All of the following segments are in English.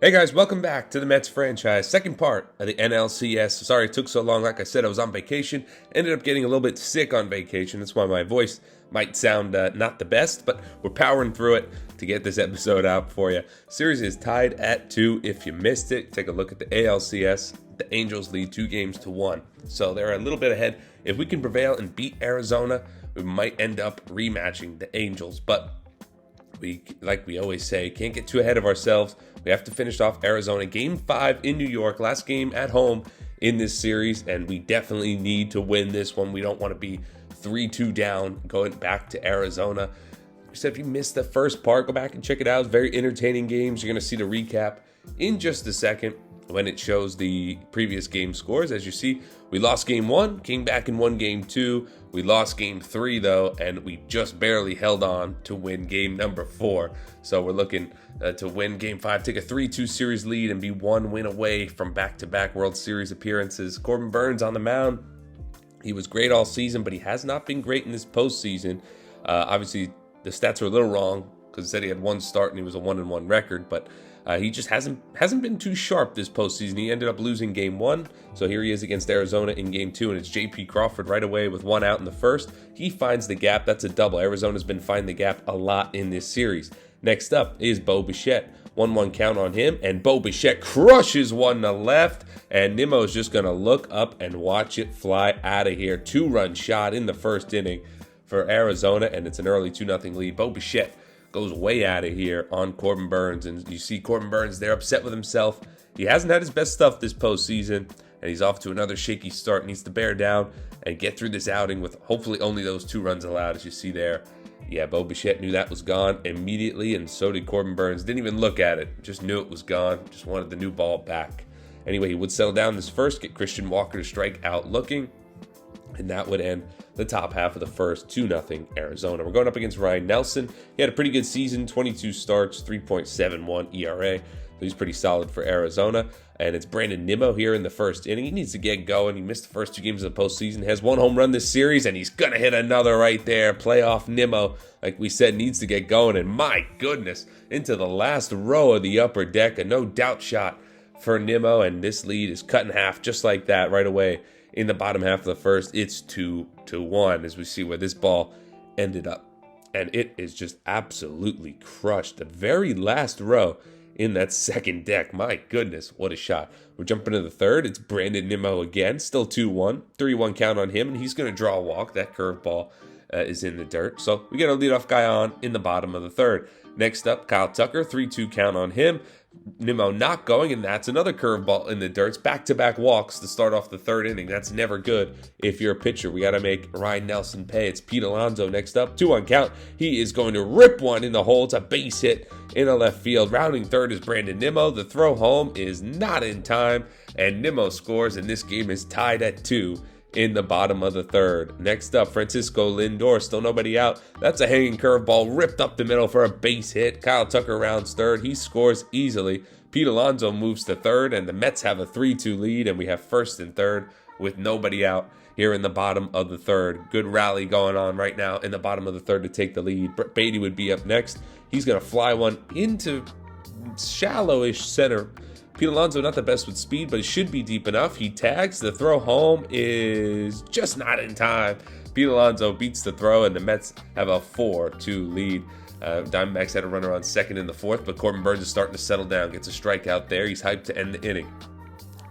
Hey guys, welcome back to the Mets franchise, second part of the NLCS. Sorry it took so long. Like I said, I was on vacation. Ended up getting a little bit sick on vacation. That's why my voice might sound not the best, but we're powering through it to get this episode out for you. Series is tied at 2. If you missed it, take a look at the ALCS. The Angels lead 2-1. So they're a little bit ahead. If we can prevail and beat Arizona, we might end up rematching the Angels, but like we always say, can't get too ahead of ourselves. We have to finish off Arizona. Game 5 in New York, last game at home in this series, and we definitely need to win this one. We don't want to be 3-2 down going back to Arizona. So if you missed the first part, go back and check it out. It's very entertaining games. You're going to see the recap in just a second when it shows the previous game scores. As you see, we lost game 1, came back and won game 2. We lost game 3 though, and we just barely held on to win game number 4. So we're looking to win game 5, take a 3-2 series lead, and be one win away from back-to-back World Series appearances. Corbin Burnes on the mound. He was great all season, but he has not been great in this postseason. Obviously, the stats are a little wrong because it said he had one start and he was a 1-1 record, but he just hasn't been too sharp this postseason. He ended up losing game 1, so here he is against Arizona in game 2, and it's J.P. Crawford right away with 1 out in the first. He finds the gap. That's a double. Arizona's been finding the gap a lot in this series. Next up is Bo Bichette. 1-1 count on him, and Bo Bichette crushes one to left, and Nimmo's just going to look up and watch it fly out of here. 2-run shot in the first inning for Arizona, and it's an early 2-0 lead. Bo Bichette goes way out of here on Corbin Burnes, and you see Corbin Burnes there upset with himself. He hasn't had his best stuff this postseason, and he's off to another shaky start. Needs to bear down and get through this outing with hopefully only those 2 runs allowed, as you see there. Yeah, Bo Bichette knew that was gone immediately, and so did Corbin Burnes. Didn't even look at it, just knew it was gone, just wanted the new ball back. Anyway, he would settle down this first, get Christian Walker to strike out looking, and that would end the top half of the first. 2-0 Arizona. We're going up against Ryan Nelson. He had a pretty good season, 22 starts, 3.71 ERA. So he's pretty solid for Arizona. And it's Brandon Nimmo here in the first inning. He needs to get going. He missed the first 2 games of the postseason. Has 1 home run this series, and he's going to hit another right there. Playoff Nimmo, like we said, needs to get going. And my goodness, into the last row of the upper deck. A no-doubt shot for Nimmo, and this lead is cut in half just like that right away. In the bottom half of the first, it's 2-1 as we see where this ball ended up. And it is just absolutely crushed. The very last row in that second deck. My goodness, what a shot. We're jumping to the third. It's Brandon Nimmo again. Still 2-1. 3-1 count on him, and he's going to draw a walk. That curveball is in the dirt. So we get our leadoff guy on in the bottom of the third. Next up, Kyle Tucker. 3-2 count on him. Nimmo not going, and that's another curveball in the dirt. It's back-to-back walks to start off the third inning. That's never good if you're a pitcher. We got to make Ryan Nelson pay. It's Pete Alonso next up. 2-1 count. He is going to rip one in the hole. It's a base hit in a left field. Rounding third is Brandon Nimmo. The throw home is not in time, and Nimmo scores, and this game is tied at 2 in the bottom of the third. Next up, Francisco Lindor. Still nobody out. That's a hanging curveball ripped up the middle for a base hit. Kyle Tucker rounds third. He scores easily. Pete Alonso moves to third, and the Mets have a 3-2 lead, and we have first and third with nobody out here in the bottom of the third. Good rally going on right now in the bottom of the third to take the lead. Brett Beatty would be up next. He's going to fly one into shallowish center. Pete Alonso not the best with speed, but it should be deep enough. He tags. The throw home is just not in time. Pete Alonso beats the throw, and the Mets have a 4-2 lead. Diamondbacks had a runner on second in the fourth, but Corbin Burnes is starting to settle down. Gets a strikeout there. He's hyped to end the inning.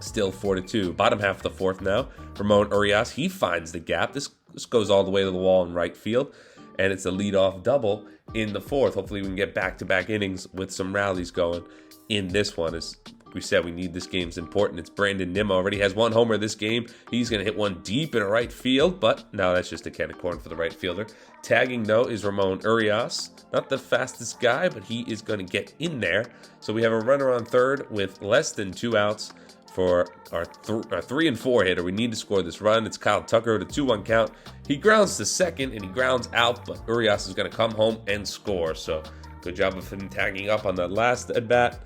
Still 4-2. Bottom half of the fourth now. Ramon Urias, he finds the gap. This goes all the way to the wall in right field, and it's a leadoff double in the fourth. Hopefully we can get back-to-back innings with some rallies going in this one. As we said, we need this game. It's important. It's Brandon Nimmo. Already has 1 homer this game. He's going to hit one deep in right field, but no, that's just a can of corn for the right fielder. Tagging, though, is Ramon Urias. Not the fastest guy, but he is going to get in there. So we have a runner on third with less than 2 outs for our 3 and 4 hitter. We need to score this run. It's Kyle Tucker, the 2-1 count. He grounds to second, and he grounds out, but Urias is going to come home and score. So good job of him tagging up on that last at-bat.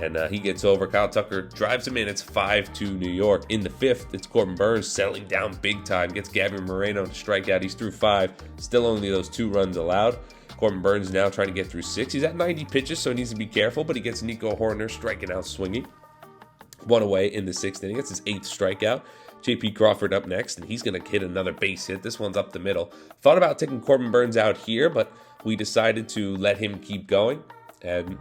And he gets over. Kyle Tucker drives him in. It's 5-2 New York. In the fifth, it's Corbin Burnes settling down big time. Gets Gabby Moreno to strike out. He's through 5. Still only those 2 runs allowed. Corbin Burns now trying to get through 6. He's at 90 pitches, so he needs to be careful, but he gets Nico Hoerner striking out swinging. 1 away in the 6th inning. It's his 8th strikeout. J.P. Crawford up next, and he's going to hit another base hit. This one's up the middle. Thought about taking Corbin Burns out here, but we decided to let him keep going, and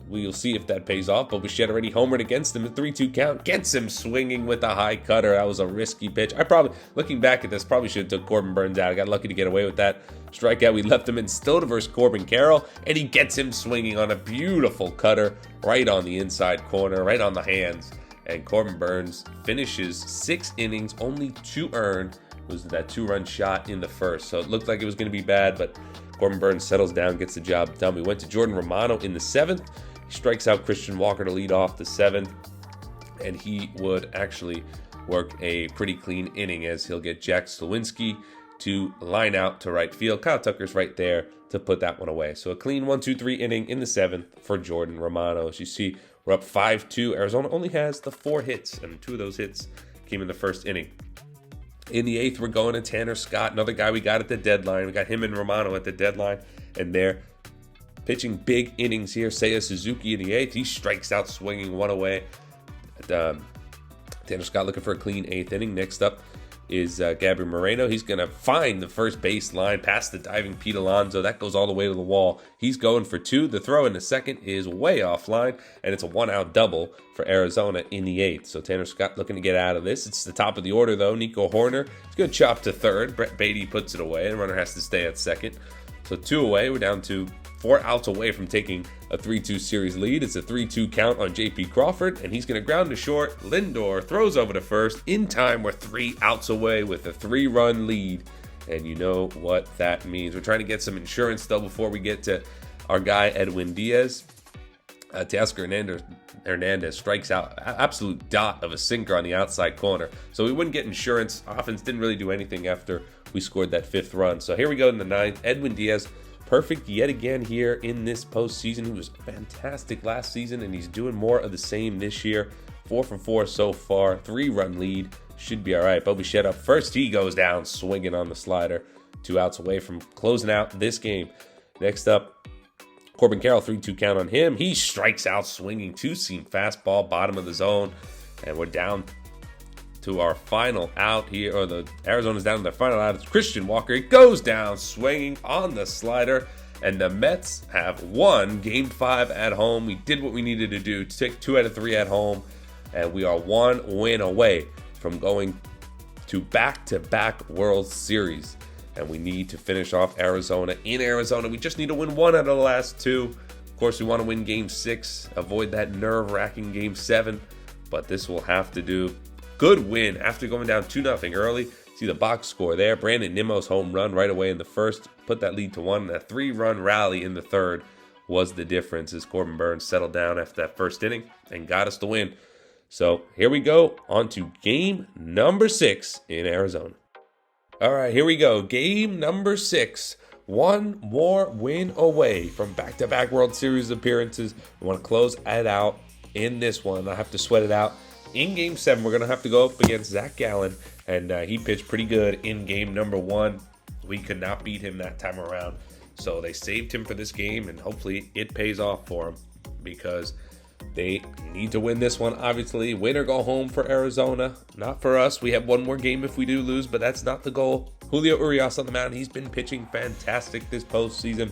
we'll see if that pays off. But Bichette already homered against him. A 3-2 count gets him swinging with a high cutter. That was a risky pitch. I probably, looking back at this, probably should have took Corbin Burns out. I got lucky to get away with that strikeout. We left him in still to versus Corbin Carroll, and he gets him swinging on a beautiful cutter right on the inside corner, right on the hands. And Corbin Burns finishes 6 innings, only 2 earned. It was that 2-run shot in the first. So it looked like it was going to be bad, but Corbin Burns settles down, gets the job done. We went to Jordan Romano in the 7th. He strikes out Christian Walker to lead off the 7th. And he would actually work a pretty clean inning as he'll get Jack Slawinski to line out to right field. Kyle Tucker's right there to put that one away. So a clean 1-2-3 inning in the 7th for Jordan Romano. As you see, we're up 5-2. Arizona only has the 4 hits, and 2 of those hits came in the first inning. In the 8th, we're going to Tanner Scott, another guy we got at the deadline. We got him and Romano at the deadline, and they're pitching big innings here. Seiya Suzuki in the 8th. He strikes out swinging 1 away. Tanner Scott looking for a clean 8th inning. Next up is Gabriel Moreno. He's going to find the first base line past the diving Pete Alonso. That goes all the way to the wall. He's going for 2. The throw in the 2nd is way offline, and it's a 1-out double for Arizona in the 8th. So Tanner Scott looking to get out of this. It's the top of the order, though. Nico Hoerner, he's going to chop to 3rd. Brett Beatty puts it away. The runner has to stay at 2nd. So 2 away. We're down to 4 outs away from taking a 3-2 series lead. It's a 3-2 count on J.P. Crawford, and he's going to ground to short. Lindor throws over to first. In time, we're 3 outs away with a 3-run lead, and you know what that means. We're trying to get some insurance, though, before we get to our guy, Edwin Diaz. Teoscar Hernandez strikes out, absolute dot of a sinker on the outside corner. So we wouldn't get insurance. Offense didn't really do anything after we scored that 5th run. So here we go in the 9th. Edwin Diaz, perfect yet again here in this postseason. He was fantastic last season, and he's doing more of the same this year. 4 for 4 so far. 3-run lead. Should be all right. Bobby Bichette up first. He goes down swinging on the slider. 2 outs away from closing out this game. Next up, Corbin Carroll, 3-2 count on him. He strikes out swinging. 2-seam fastball, bottom of the zone. And we're down to our final out here, or the Arizona's down to their final out. It's Christian Walker. He goes down swinging on the slider, and the Mets have won Game 5 at home. We did what we needed to do to take 2 out of 3 at home, and we are 1 win away from going to back-to-back World Series. And we need to finish off Arizona in Arizona. We just need to win 1 out of the last 2. Of course, we want to win Game 6, avoid that nerve-wracking Game 7, but this will have to do. Good win after going down 2-0 early. See the box score there. Brandon Nimmo's home run right away in the first put that lead to 1. And a 3-run rally in the 3rd was the difference as Corbin Burns settled down after that first inning and got us the win. So here we go on to game number 6 in Arizona. All right, here we go. Game number 6. 1 more win away from back-to-back World Series appearances. We want to close it out in this one. I have to sweat it out. In Game 7, we're going to have to go up against Zach Gallen, and he pitched pretty good in Game number 1. We could not beat him that time around, so they saved him for this game, and hopefully it pays off for him because they need to win this one, obviously. Win or go home for Arizona, not for us. We have 1 more game if we do lose, but that's not the goal. Julio Urias on the mound. He's been pitching fantastic this postseason.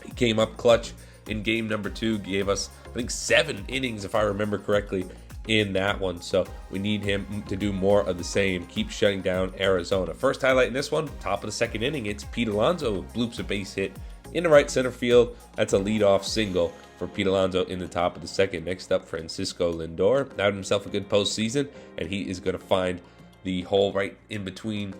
He came up clutch in Game number 2, gave us, I think, 7 innings, if I remember correctly, in that one. So we need him to do more of the same. Keep shutting down Arizona. First highlight in this one, top of the 2nd inning, it's Pete Alonso bloops a base hit into right center field. That's a leadoff single for Pete Alonso in the top of the 2nd. Next up, Francisco Lindor. Had himself a good postseason, and he is going to find the hole right in between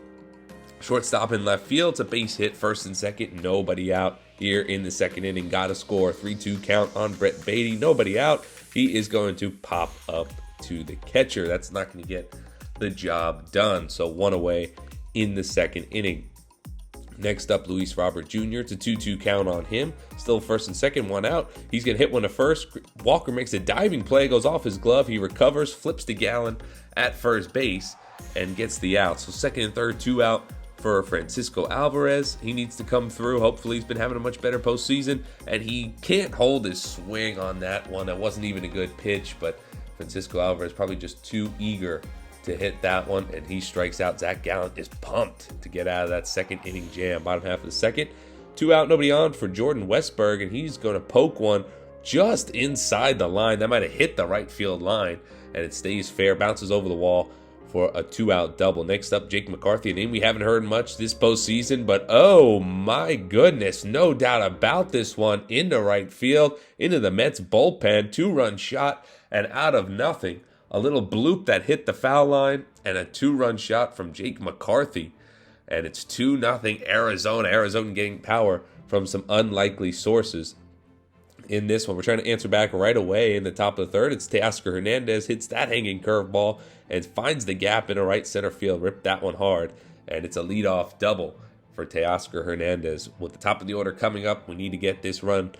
shortstop and left field. It's a base hit, 1st and 2nd. Nobody out here in the 2nd inning. Got to score. 3-2 count on Brett Beatty. Nobody out. He is going to pop up to the catcher. That's not going to get the job done. So 1 away in the 2nd inning. Next up, Luis Robert Jr. It's a 2-2 count on him. Still 1st and 2nd, 1 out. He's going to hit one to first. Walker makes a diving play, goes off his glove. He recovers, flips to Gallen at first base, and gets the out. So 2nd and 3rd, 2 out for Francisco Alvarez. He needs to come through. Hopefully, he's been having a much better postseason, and he can't hold his swing on that one. That wasn't even a good pitch, but Francisco Alvarez probably just too eager to hit that one, and he strikes out. Zach Gallen is pumped to get out of that second inning jam. Bottom half of the second, 2 out, nobody on for Jordan Westberg, and he's going to poke one just inside the line. That might have hit the right field line, and it stays fair, bounces over the wall for a 2-out double. Next up, Jake McCarthy, a name we haven't heard much this postseason, but oh my goodness, no doubt about this one, into right field, into the Mets bullpen, 2-run shot, and out of nothing, a little bloop that hit the foul line, and a 2-run shot from Jake McCarthy, and it's 2-0 Arizona. Arizona getting power from some unlikely sources. In this one, we're trying to answer back right away in the top of the third. It's Teoscar Hernandez, hits that hanging curveball and finds the gap in a right center field. Ripped that one hard, and it's a leadoff double for Teoscar Hernandez. With the top of the order coming up, we need to get this run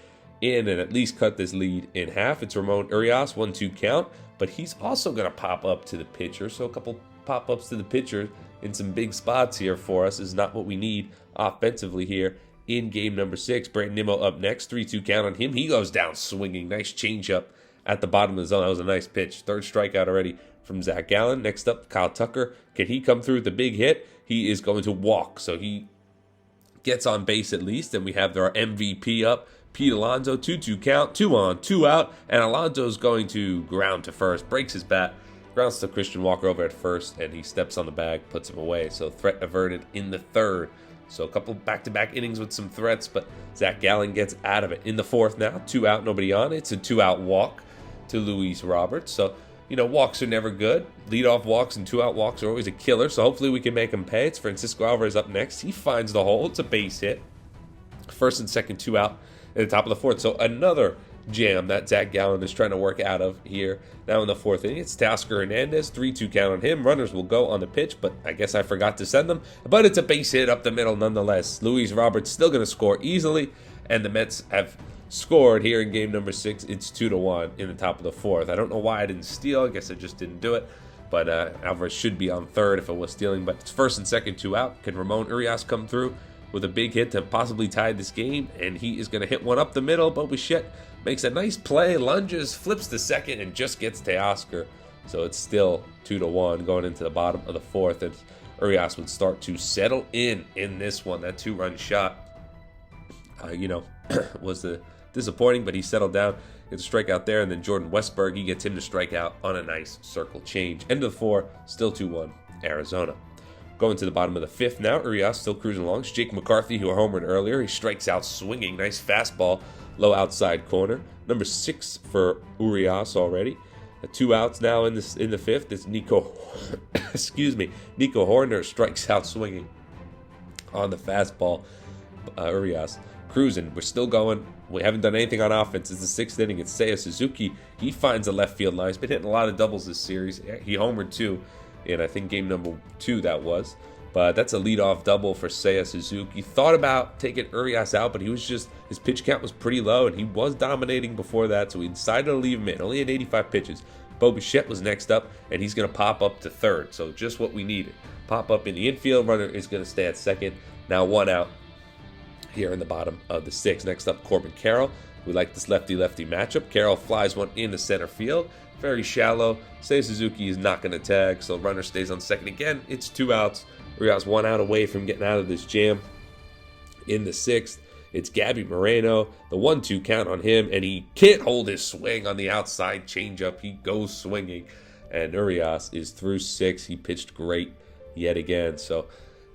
in and at least cut this lead in half. It's Ramon Urias, 1-2 count, but he's also going to pop up to the pitcher. So a couple pop-ups to the pitcher in some big spots here for us is not what we need offensively here in game number 6. Brandon Nimmo up next, 3-2 count on him. He goes down swinging. Nice changeup at the bottom of the zone. That was a nice pitch. Third strikeout already from Zach Gallen. Next up, Kyle Tucker. Can he come through with the big hit? He is going to walk, so he gets on base at least. And we have our MVP up, Pete Alonso, 2-2 count, 2 on, 2 out. And Alonso's going to ground to first, breaks his bat, grounds to Christian Walker over at first, and he steps on the bag, puts him away. So threat averted in the third. So a couple back-to-back innings with some threats, but Zach Gallen gets out of it. In the fourth now, 2 out, nobody on. It's a 2-out walk to Luis Roberts. So, walks are never good. Leadoff walks and 2-out walks are always a killer, so hopefully we can make him pay. It's Francisco Alvarez up next. He finds the hole. It's a base hit. First and second, 2 out at the top of the fourth. So another jam that Zach Gallen is trying to work out of here. Now in the fourth inning, it's Teoscar Hernandez, 3-2 count on him. Runners will go on the pitch, but I guess I forgot to send them. But it's a base hit up the middle nonetheless. Luis Roberts still going to score easily, and the Mets have scored here in game number 6. It's 2-1 in the top of the fourth. I don't know why I didn't steal. I guess I just didn't do it. But Alvarez should be on third if it was stealing. But it's first and second, 2 out. Can Ramon Urias come through with a big hit to possibly tie this game? And he is going to hit one up the middle, but Bichette makes a nice play, lunges, flips to second, and just gets Teoscar. So it's still 2-1 going into the bottom of the fourth. And Urias would start to settle in this one. That 2-run shot, was disappointing, but he settled down. Gets a strikeout there, and then Jordan Westberg, he gets him to strike out on a nice circle change. End of the 4, still 2-1 Arizona. Going to the bottom of the 5th now, Urias still cruising along. It's Jake McCarthy, who homered earlier. He strikes out swinging. Nice fastball, low outside corner. Number 6 for Urias already. 2 outs now in the 5th. It's Nico, Nico Horner strikes out swinging on the fastball. Urias cruising. We're still going. We haven't done anything on offense. It's the 6th inning. It's Seiya Suzuki. He finds the left field line. He's been hitting a lot of doubles this series. He homered 2 in, I think, game number 2 that was. But that's a leadoff double for Seiya Suzuki. Thought about taking Urias out, but his pitch count was pretty low, and he was dominating before that, so we decided to leave him in. Only had 85 pitches. Bo Bichette was next up, and he's going to pop up to third, so just what we needed. Pop up in the infield. Runner is going to stay at second. Now 1 out here in the bottom of the 6th. Next up, Corbin Carroll. We like this lefty-lefty matchup. Carroll flies one into center field. Very shallow. Seiya Suzuki is not going to tag, so runner stays on second again. It's 2 outs. Urias 1 out away from getting out of this jam. In the 6th, it's Gabby Moreno. The 1-2 count on him, and he can't hold his swing on the outside changeup. He goes swinging, and Urias is through 6. He pitched great yet again, so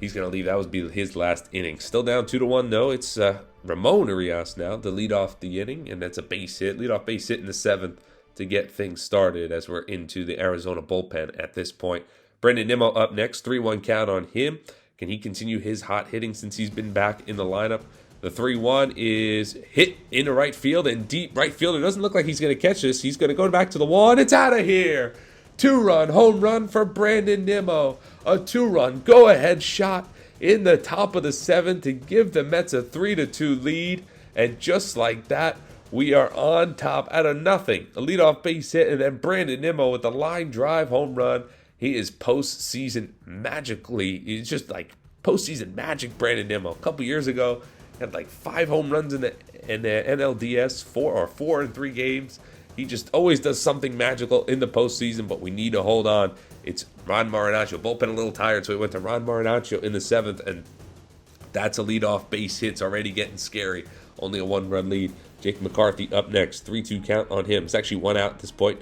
he's going to leave. That would be his last inning. Still down 2-1, though. It's Ramon Urias now to lead off the inning, and that's a base hit. Lead off base hit in the 7th to get things started as we're into the Arizona bullpen at this point. Brandon Nimmo up next, 3-1 count on him. Can he continue his hot hitting since he's been back in the lineup? The 3-1 is hit into right field, and deep right fielder doesn't look like he's going to catch this. He's going to go back to the wall, and it's out of here. 2-run home run for Brandon Nimmo. A 2-run go-ahead shot in the top of the 7th to give the Mets a 3-2 lead. And just like that, we are on top out of nothing. A leadoff base hit, and then Brandon Nimmo with the line drive home run. He is postseason magically. He's just like postseason magic Brandon Nimmo. A couple years ago, had like 5 home runs in the NLDS, 4 in 3 games. He just always does something magical in the postseason, but we need to hold on. It's Ron Marinaccio. Bullpen a little tired, so he went to Ron Marinaccio in the 7th, and that's a leadoff base hit. It's already getting scary. Only a 1-run lead. Jake McCarthy up next. 3-2 count on him. It's actually 1 out at this point.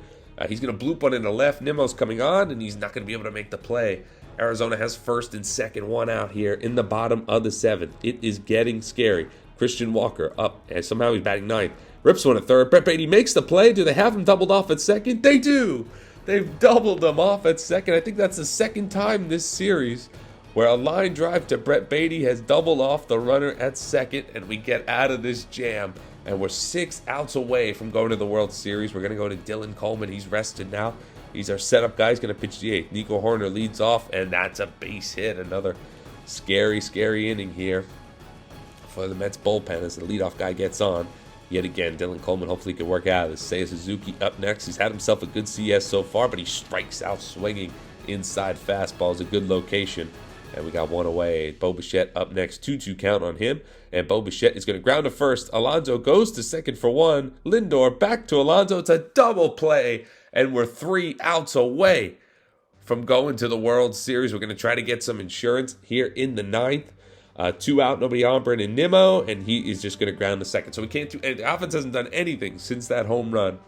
He's going to bloop one in the left. Nimmo's coming on, and he's not going to be able to make the play. Arizona has first and second, 1 out here in the bottom of the 7th. It is getting scary. Christian Walker up, and somehow he's batting 9th. Rips one at 3rd. Brett Beatty makes the play. Do they have him doubled off at 2nd? They do. They've doubled him off at 2nd. I think that's the 2nd time this series where a line drive to Brett Beatty has doubled off the runner at 2nd, and we get out of this jam. And we're 6 outs away from going to the World Series. We're going to go to Dylan Coleman. He's rested now. He's our setup guy. He's going to pitch the 8th. Nico Horner leads off, and that's a base hit. Another scary, scary inning here for the Mets bullpen as the leadoff guy gets on. Yet again, Dylan Coleman hopefully can work out of this. Seiya Suzuki up next. He's had himself a good CS so far, but he strikes out swinging inside fastball. Is a good location. And we got 1 away. Bo Bichette up next. 2-2 count on him. And Bo Bichette is going to ground to first. Alonso goes to second for 1. Lindor back to Alonso. It's a double play. And we're 3 outs away from going to the World Series. We're going to try to get some insurance here in the 9th. 2 out, nobody on Brandon Nimmo. And he is just going to ground to second. So we can't do anything. The offense hasn't done anything since that home run.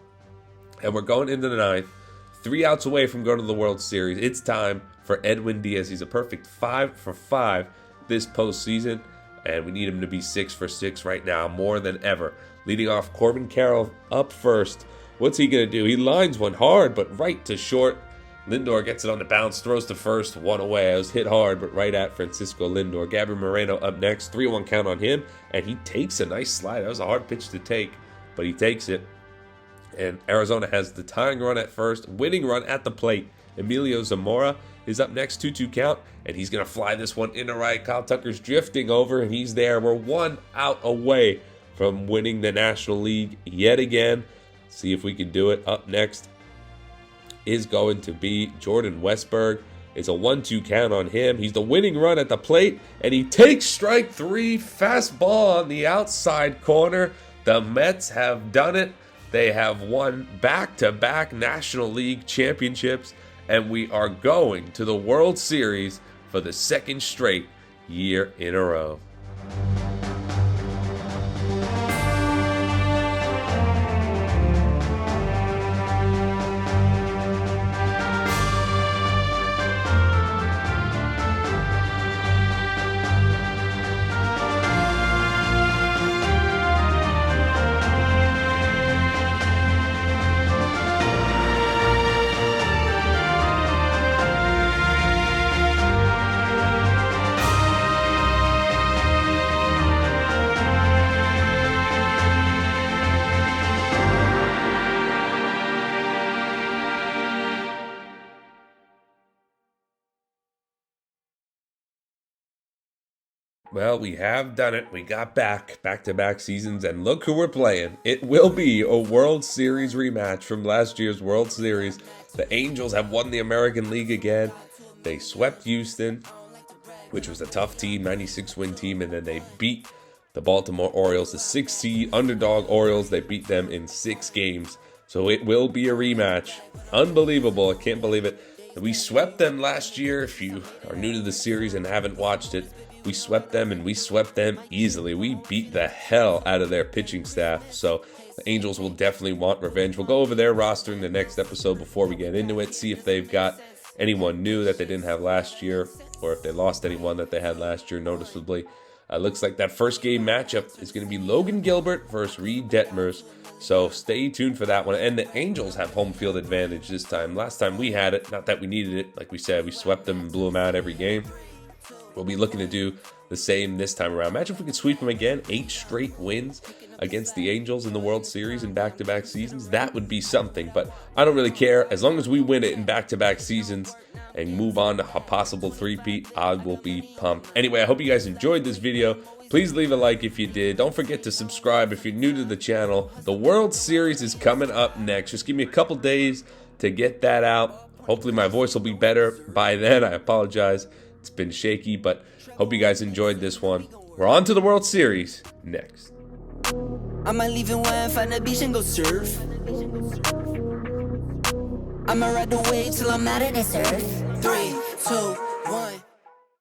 And we're going into the 9th. 3 outs away from going to the World Series. It's time for Edwin Diaz. He's a perfect 5 for 5 this postseason, and we need him to be 6 for 6 right now, more than ever. Leading off, Corbin Carroll up first. What's he going to do? He lines one hard, but right to short. Lindor gets it on the bounce, throws to first, 1 away. It was hit hard, but right at Francisco Lindor. Gabriel Moreno up next, 3-1 count on him, and he takes a nice slide. That was a hard pitch to take, but he takes it. And Arizona has the tying run at first, winning run at the plate. Emilio Zamora is up next, 2-2 count, and he's going to fly this one into right. Kyle Tucker's drifting over, and he's there. We're 1 out away from winning the National League yet again. See if we can do it. Up next is going to be Jordan Westberg. It's a 1-2 count on him. He's the winning run at the plate, and he takes strike 3. Fastball on the outside corner. The Mets have done it. They have won back-to-back National League championships, and we are going to the World Series for the 2nd straight year in a row. Well, we have done it. We got back-to-back seasons, and look who we're playing. It will be a World Series rematch from last year's World Series. The Angels have won the American League again. They swept Houston, which was a tough team, 96-win team, and then they beat the Baltimore Orioles, the 6th seed underdog Orioles. They beat them in 6 games. So it will be a rematch. Unbelievable. I can't believe it. We swept them last year. If you are new to the series and haven't watched it, we swept them, and we swept them easily. We beat the hell out of their pitching staff. So the Angels will definitely want revenge. We'll go over their roster in the next episode before we get into it, see if they've got anyone new that they didn't have last year, or if they lost anyone that they had last year noticeably. Looks like that first game matchup is going to be Logan Gilbert versus Reed Detmers. So stay tuned for that one. And the Angels have home field advantage this time. Last time we had it, not that we needed it. Like we said, we swept them and blew them out every game. We'll be looking to do the same this time around. Imagine if we could sweep them again. 8 straight wins against the Angels in the World Series in back-to-back seasons. That would be something, but I don't really care. As long as we win it in back-to-back seasons and move on to a possible three-peat, I will be pumped. Anyway, I hope you guys enjoyed this video. Please leave a like if you did. Don't forget to subscribe if you're new to the channel. The World Series is coming up next. Just give me a couple days to get that out. Hopefully my voice will be better by then. I apologize It's been shaky, but hope you guys enjoyed this one. We're on to the World Series next. I might leave and wine, find a beach and go surf. I'ma ride the wave till I'm out of this earth. 3, 2,